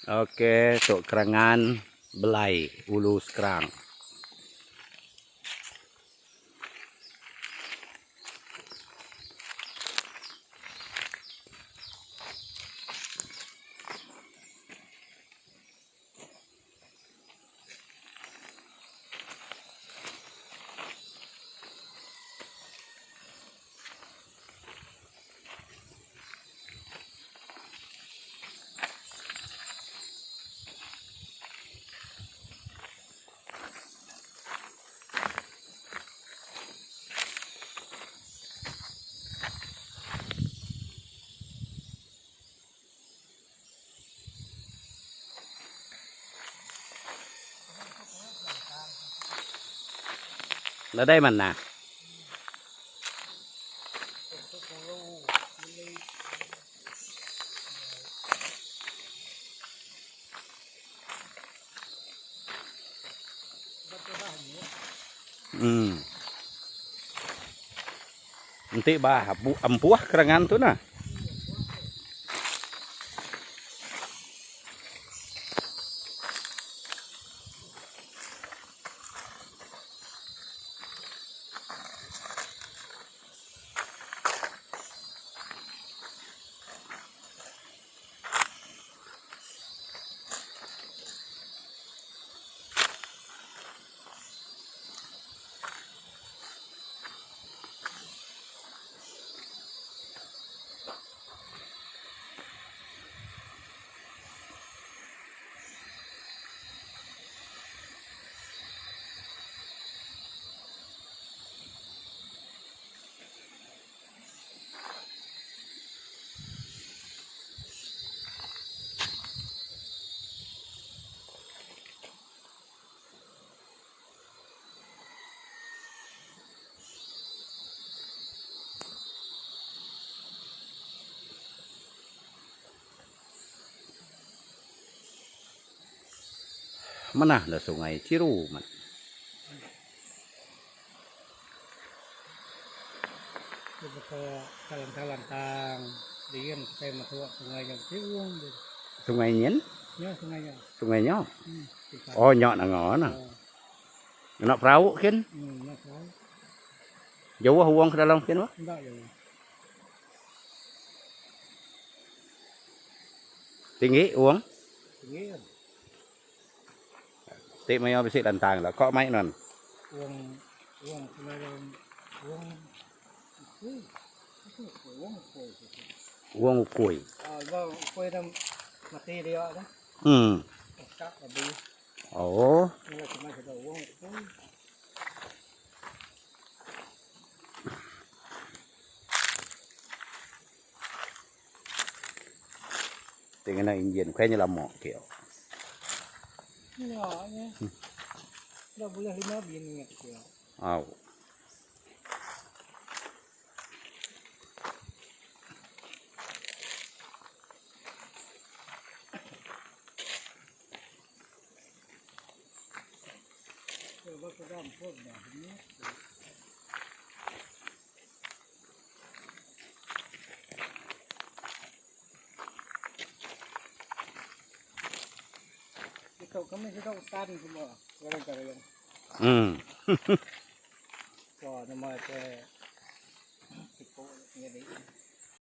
Oke, untuk kerangan belai ulu sekerang. Ở đây mình nè. Nanti bah empuah kerangan tuh nah. Mana ada sungai Ciru, man. Kalantang diam kita masuk sungai yang Ciru. Sungai Nyen? Ya, sungainya. Sungai Nyok. Oh, Nyok là ngõ nè. Nó perahu kan? Jauh uang ke dalam kan, Pak? Enggak jauh. Tinggi uang? Tinggi. Tị mày bisa lantang là có máy non. Uang Uang ukui. Vâng, quay ra mặt đi đi đó. Cắt và đi. Ồ. Nhưng mà chúng ta phải đổ uông. Thì cái này nhìn khoe như là mỏ kiểu. Nhỏ nhé. Đâu bây giờ nó bị nghẹt kiểu. Ồ. Cậu có mấy cái đậu tan không ạ? Có đây cả đây không? Quả nó mà cái cổ như đấy.